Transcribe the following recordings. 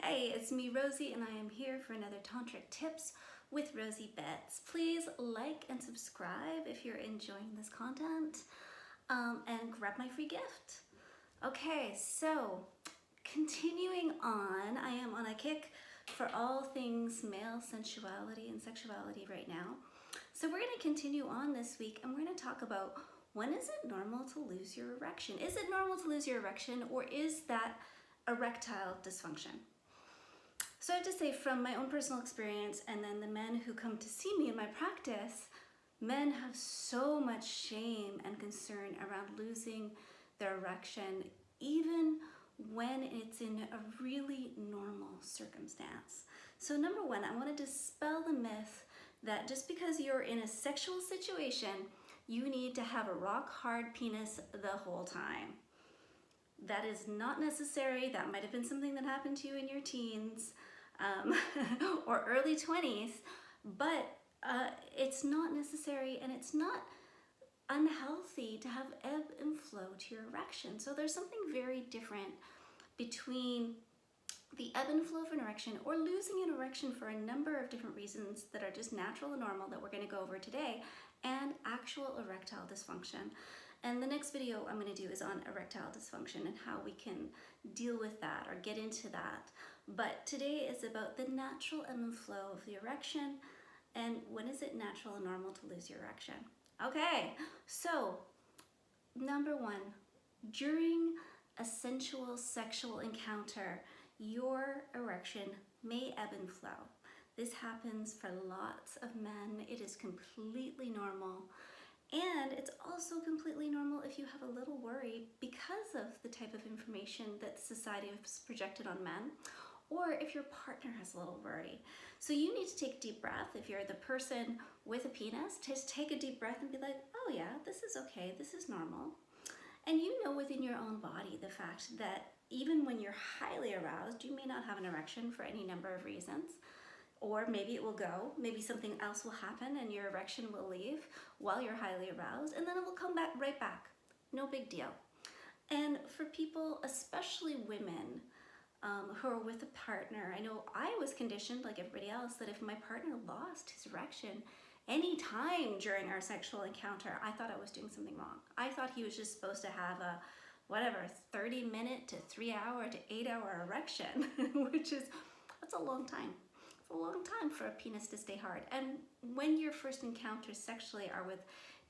Hey, it's me, Rosie, and I am here for another Tantric Tips with Rosie Bets. Please like and subscribe if you're enjoying this content, and grab my free gift. Okay, so continuing on, I am on a kick for all things male sensuality and sexuality right now. So we're going to continue on this week, and we're going to talk about when is it normal to lose your erection? Is it normal to lose your erection, or is that erectile dysfunction? So I have to say, from my own personal experience and then the men who come to see me in my practice, men have so much shame and concern around losing their erection, even when it's in a really normal circumstance. So number one, I want to dispel the myth that just because you're in a sexual situation, you need to have a rock hard penis the whole time. That is not necessary. That might have been something that happened to you in your teens or early 20s, but it's not necessary, and it's not unhealthy to have ebb and flow to your erection. So there's something very different between the ebb and flow of an erection, or losing an erection for a number of different reasons that are just natural and normal that we're going to go over today, and actual erectile dysfunction. And the next video I'm going to do is on erectile dysfunction and how we can deal with that or get into that. But today is about the natural ebb and flow of the erection, and when is it natural and normal to lose your erection. Okay, so number one, during a sensual sexual encounter, your erection may ebb and flow. This happens for lots of men. It is completely normal. And it's also completely normal if you have a little worry because of the type of information that society has projected on men, or if your partner has a little worry. So you need to take a deep breath. If you're the person with a penis, just take a deep breath and be like, oh yeah, this is okay, this is normal. And you know within your own body the fact that even when you're highly aroused, you may not have an erection for any number of reasons. Or maybe it will go, maybe something else will happen and your erection will leave while you're highly aroused, and then it will come back right back. No big deal. And for people, especially women, who are with a partner, I know I was conditioned like everybody else that if my partner lost his erection any time during our sexual encounter, I thought I was doing something wrong. I thought he was just supposed to have a 30-minute to 3-hour to 8-hour erection, which is, that's a long time. A long time for a penis to stay hard. And when your first encounters sexually are with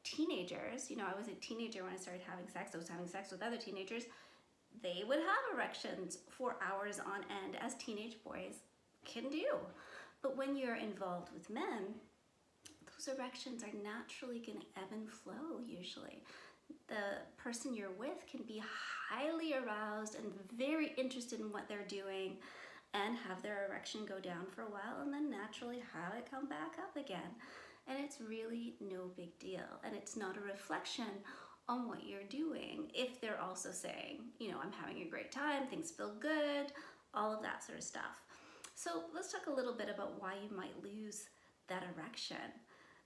teenagers, I was a teenager when I started having sex. I was having sex with other teenagers. They would have erections for hours on end, as teenage boys can do. But when you're involved with men, those erections are naturally going to ebb and flow usually. The person you're with can be highly aroused and very interested in what they're doing, and have their erection go down for a while and then naturally have it come back up again. And it's really no big deal. And it's not a reflection on what you're doing if they're also saying, I'm having a great time, things feel good, all of that sort of stuff. So let's talk a little bit about why you might lose that erection.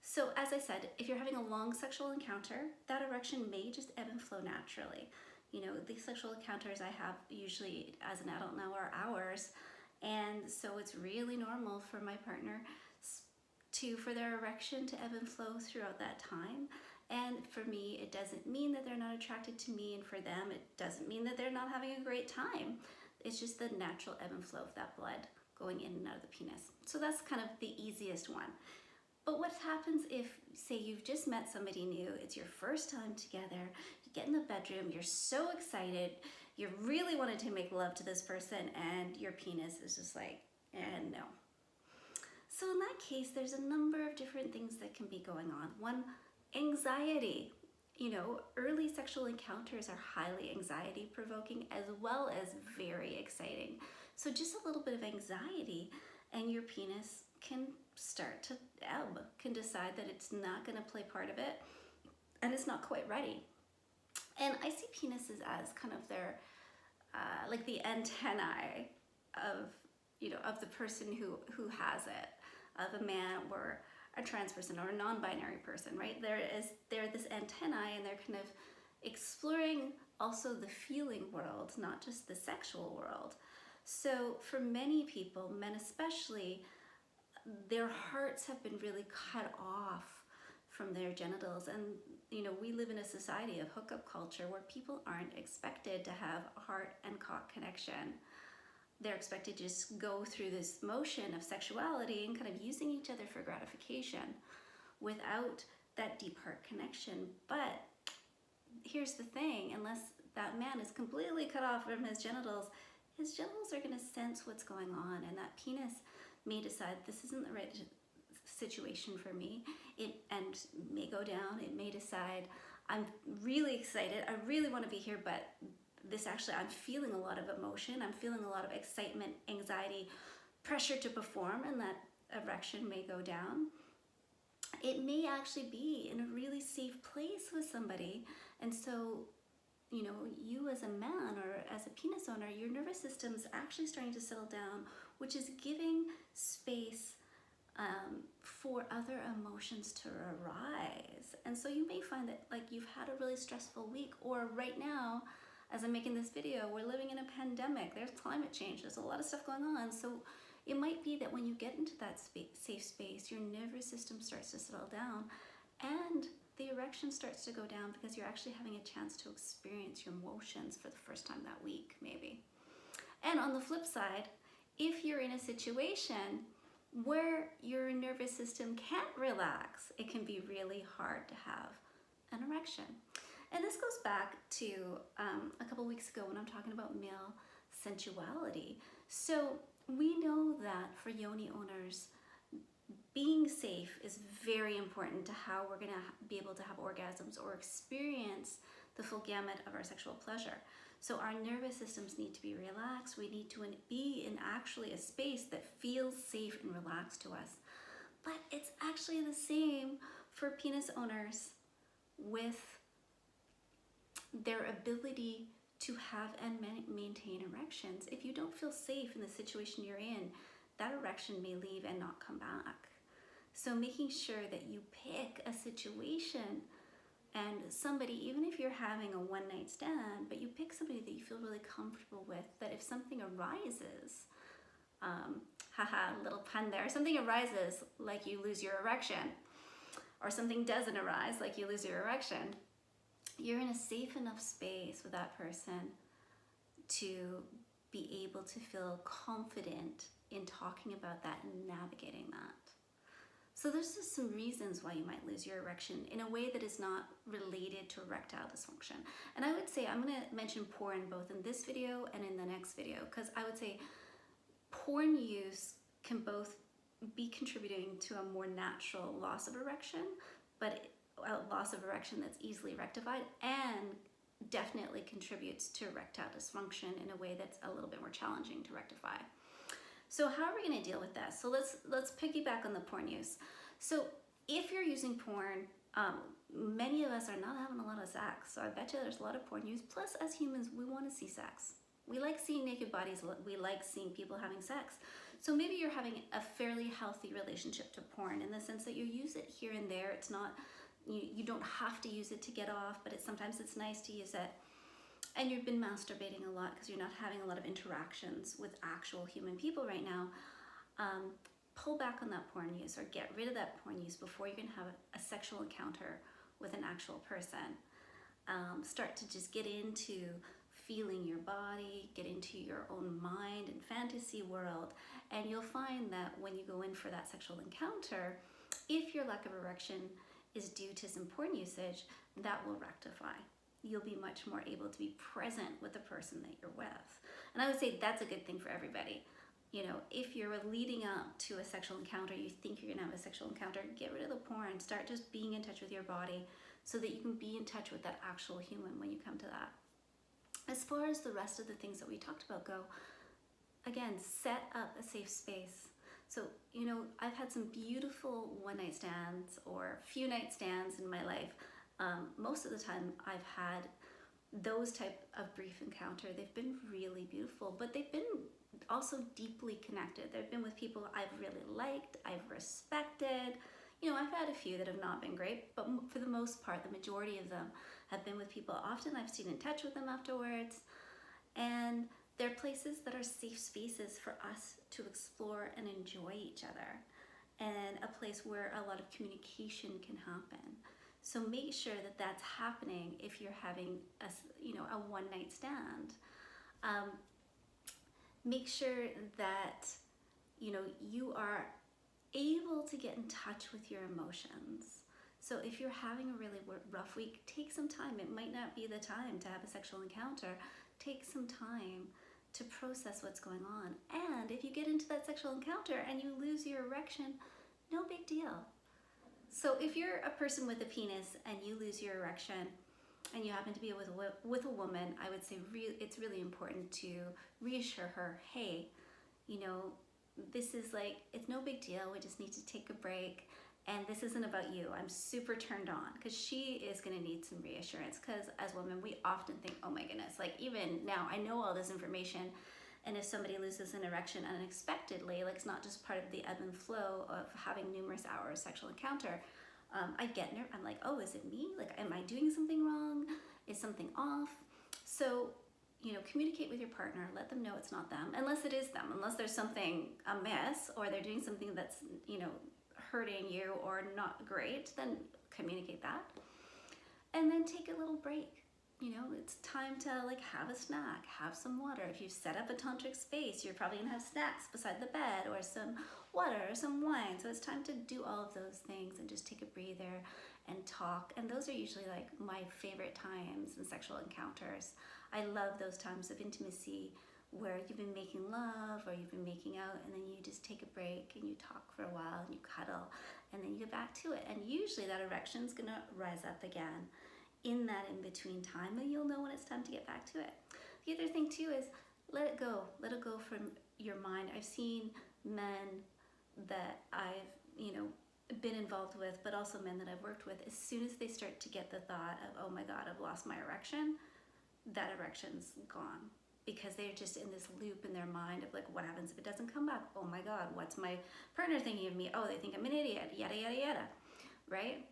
So as I said, if you're having a long sexual encounter, that erection may just ebb and flow naturally. The sexual encounters I have usually as an adult now are hours. And so it's really normal for my partner for their erection to ebb and flow throughout that time. And for me, it doesn't mean that they're not attracted to me, and for them, it doesn't mean that they're not having a great time. It's just the natural ebb and flow of that blood going in and out of the penis. So that's kind of the easiest one. But what happens if, say, you've just met somebody new, it's your first time together, you get in the bedroom, you're so excited, you really wanted to make love to this person, and your penis is just like, no. So in that case, there's a number of different things that can be going on. One, anxiety. Early sexual encounters are highly anxiety provoking as well as very exciting. So just a little bit of anxiety and your penis can start to ebb, can decide that it's not going to play part of it, and it's not quite ready. And I see penises as kind of their, like the antennae of the person who has it, of a man or a trans person or a non-binary person, right? They're this antennae, and they're kind of exploring also the feeling world, not just the sexual world. So for many people, men especially, their hearts have been really cut off from their genitals. And we live in a society of hookup culture where people aren't expected to have a heart and cock connection. They're expected to just go through this motion of sexuality and kind of using each other for gratification without that deep heart connection. But here's the thing, unless that man is completely cut off from his genitals are going to sense what's going on, and that penis may decide this isn't the right situation for me. It may go down. It may decide, I'm really excited, I really want to be here, but this actually, I'm feeling a lot of emotion, I'm feeling a lot of excitement, anxiety, pressure to perform, and that erection may go down. It may actually be in a really safe place with somebody, and so you as a man or as a penis owner, your nervous system's actually starting to settle down, which is giving space for other emotions to arise. And so you may find that like you've had a really stressful week, or right now, as I'm making this video, we're living in a pandemic, there's climate change, there's a lot of stuff going on. So it might be that when you get into that safe space, your nervous system starts to settle down and the erection starts to go down because you're actually having a chance to experience your emotions for the first time that week, maybe. And on the flip side, if you're in a situation where your nervous system can't relax, it can be really hard to have an erection. And this goes back to a couple weeks ago when I'm talking about male sensuality. So we know that for yoni owners, being safe is very important to how we're going to be able to have orgasms or experience the full gamut of our sexual pleasure. So our nervous systems need to be relaxed. We need to be in actually a space that feels safe and relaxed to us. But it's actually the same for penis owners with their ability to have and maintain erections. If you don't feel safe in the situation you're in, that erection may leave and not come back. So making sure that you pick a situation and somebody, even if you're having a one-night stand, but you pick somebody that you feel really comfortable with, that if something arises, little pun there, something arises like you lose your erection, or something doesn't arise like you lose your erection, you're in a safe enough space with that person to be able to feel confident in talking about that and navigating that. So there's just some reasons why you might lose your erection in a way that is not related to erectile dysfunction. And I would say, I'm gonna mention porn both in this video and in the next video, because I would say porn use can both be contributing to a more natural loss of erection, but a loss of erection that's easily rectified, and definitely contributes to erectile dysfunction in a way that's a little bit more challenging to rectify. So how are we going to deal with that? So let's piggyback on the porn use. So if you're using porn, many of us are not having a lot of sex. So I bet you there's a lot of porn use. Plus, as humans, we want to see sex. We like seeing naked bodies. We like seeing people having sex. So maybe you're having a fairly healthy relationship to porn in the sense that you use it here and there. It's not, you don't have to use it to get off, but sometimes it's nice to use it. And you've been masturbating a lot because you're not having a lot of interactions with actual human people right now. Pull back on that porn use, or get rid of that porn use before you can have a sexual encounter with an actual person. Start to just get into feeling your body, get into your own mind and fantasy world, and you'll find that when you go in for that sexual encounter, if your lack of erection is due to some porn usage, that will rectify. You'll be much more able to be present with the person that you're with. And I would say that's a good thing for everybody. You know, if you're leading up to a sexual encounter, you think you're gonna have a sexual encounter, get rid of the porn, start just being in touch with your body so that you can be in touch with that actual human when you come to that. As far as the rest of the things that we talked about go, again, set up a safe space. So, you know, I've had some beautiful one-night stands or few night stands in my life. Most of the time I've had those type of brief encounter. They've been really beautiful, but they've been also deeply connected. They've been with people I've really liked, I've respected. You know, I've had a few that have not been great, but for the most part, the majority of them have been with people often I've stayed in touch with them afterwards. And They're places that are safe spaces for us to explore and enjoy each other, and a place where a lot of communication can happen. So make sure that that's happening if you're having a one-night stand. Make sure that you are able to get in touch with your emotions. So if you're having a really rough week, take some time. It might not be the time to have a sexual encounter. Take some time to process what's going on. And if you get into that sexual encounter and you lose your erection, no big deal. So if you're a person with a penis and you lose your erection and you happen to be with a woman, I would say it's really important to reassure her, hey, this is it's no big deal. We just need to take a break. And this isn't about you. I'm super turned on, because she is going to need some reassurance, because as women, we often think, oh my goodness, even now I know all this information, and if somebody loses an erection unexpectedly, it's not just part of the ebb and flow of having numerous hours sexual encounter, I get nervous. I'm like, oh, is it me? Am I doing something wrong? Is something off? So, communicate with your partner, let them know it's not them, unless it is them, unless there's something amiss or they're doing something that's, hurting you or not great, then communicate that. And then take a little break. It's time to have a snack, have some water. If you've set up a tantric space, you're probably gonna have snacks beside the bed, or some water or some wine. So it's time to do all of those things and just take a breather and talk. And those are usually my favorite times in sexual encounters. I love those times of intimacy where you've been making love or you've been making out, and then you just take a break and you talk for a while and you cuddle, and then you get back to it. And usually that erection's gonna rise up again in that in-between time, and you'll know when it's time to get back to it. The other thing too is let it go from your mind. I've seen men that I've been involved with, but also men that I've worked with, as soon as they start to get the thought of, oh my God, I've lost my erection, that erection's gone. Because they're just in this loop in their mind of what happens if it doesn't come back? Oh my God, what's my partner thinking of me? Oh, they think I'm an idiot, yada, yada, yada, right?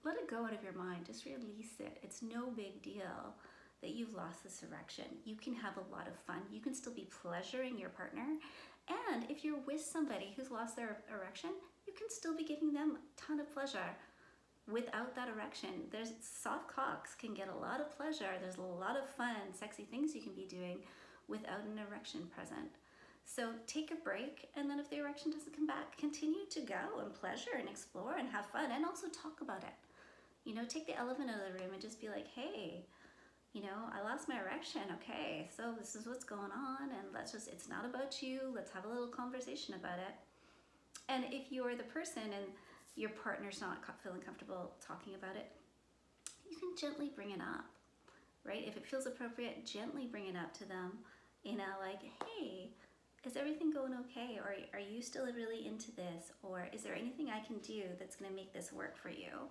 Let it go out of your mind, just release it. It's no big deal that you've lost this erection. You can have a lot of fun. You can still be pleasuring your partner. And if you're with somebody who's lost their erection, you can still be giving them a ton of pleasure without that erection. There's soft cocks can get a lot of pleasure. There's a lot of fun, sexy things you can be doing without an erection present. So take a break, and then if the erection doesn't come back, continue to go and pleasure and explore and have fun, and also talk about it. Take the elephant out of the room and just be like, hey, I lost my erection. Okay, so this is what's going on, and it's not about you. Let's have a little conversation about it. And if you're the person and your partner's not feeling comfortable talking about it, you can gently bring it up, right? If it feels appropriate, gently bring it up to them, hey, is everything going okay? Or are you still really into this? Or is there anything I can do that's gonna make this work for you,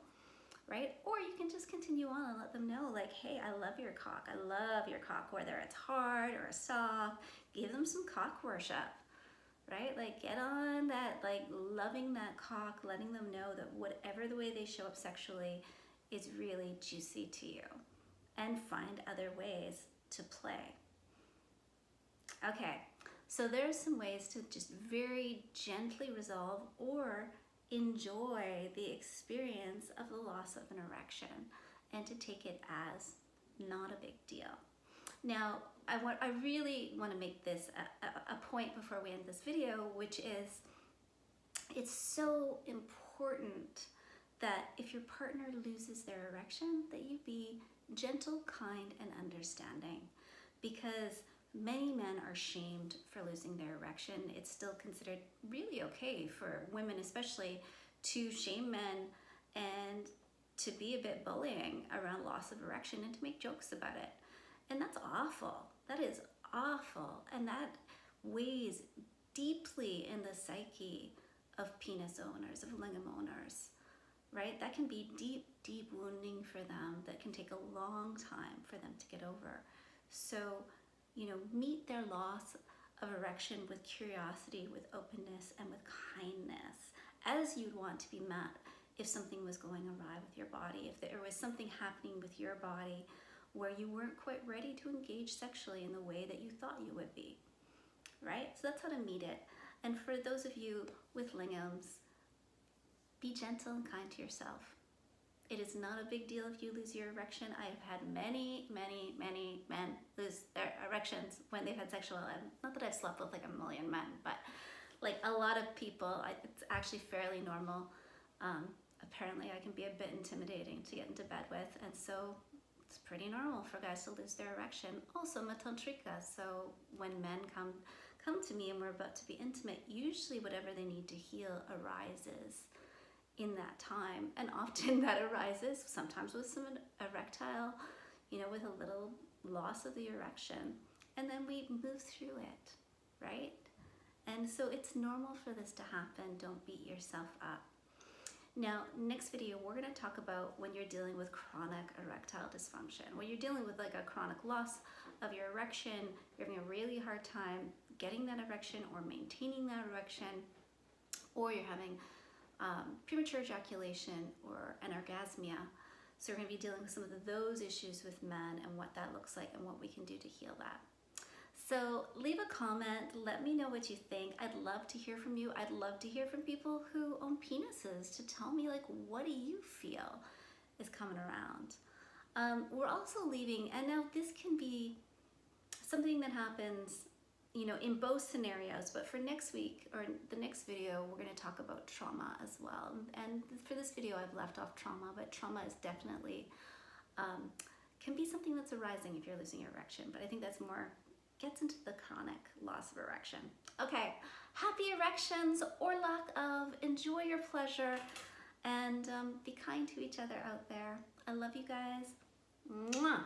right? Or you can just continue on and let them know, hey, I love your cock. I love your cock, whether it's hard or soft. Give them some cock worship, right? Get on that, loving that cock, letting them know that whatever the way they show up sexually is really juicy to you, and find other ways to play. Okay, so there's some ways to just very gently resolve or enjoy the experience of the loss of an erection, and to take it as not a big deal. Now, I really want to make this a point before we end this video, which is it's so important that if your partner loses their erection, that you be gentle, kind, and understanding, because many men are shamed for losing their erection. It's still considered really okay for women especially to shame men and to be a bit bullying around loss of erection and to make jokes about it. And that's awful. That is awful. And that weighs deeply in the psyche of penis owners, of lingam owners, right? That can be deep, deep wounding for them that can take a long time for them to get over. So, meet their loss of erection with curiosity, with openness, and with kindness, as you'd want to be met if something was going awry with your body, if there was something happening with your body where you weren't quite ready to engage sexually in the way that you thought you would be, right? So that's how to meet it. And for those of you with lingams, be gentle and kind to yourself. It is not a big deal if you lose your erection. I've had many men lose their erections when they've had sexual, not that I've slept with like a million men, but like a lot of people, it's actually fairly normal. Apparently I can be a bit intimidating to get into bed with, and so it's pretty normal for guys to lose their erection. Also, I'm a tantrika, so when men come to me and we're about to be intimate, usually whatever they need to heal arises in that time, and often that arises sometimes with some erectile, with a little loss of the erection, and then we move through it, right? And so it's normal for this to happen. Don't beat yourself up. Now, next video, we're going to talk about when you're dealing with chronic erectile dysfunction. When you're dealing with like a chronic loss of your erection, you're having a really hard time getting that erection or maintaining that erection, or you're having premature ejaculation or anorgasmia. So we're going to be dealing with some of those issues with men and what that looks like and what we can do to heal that. So leave a comment, let me know what you think. I'd love to hear from you. I'd love to hear from people who own penises to tell me, like, what do you feel is coming around? We're also leaving, and now this can be something that happens, in both scenarios, but for next week or the next video, we're going to talk about trauma as well. And for this video, I've left off trauma, but trauma is definitely, can be something that's arising if you're losing your erection, but I think that's more gets into the chronic loss of erection. Okay, happy erections or lack of. Enjoy your pleasure, and be kind to each other out there. I love you guys. Mwah.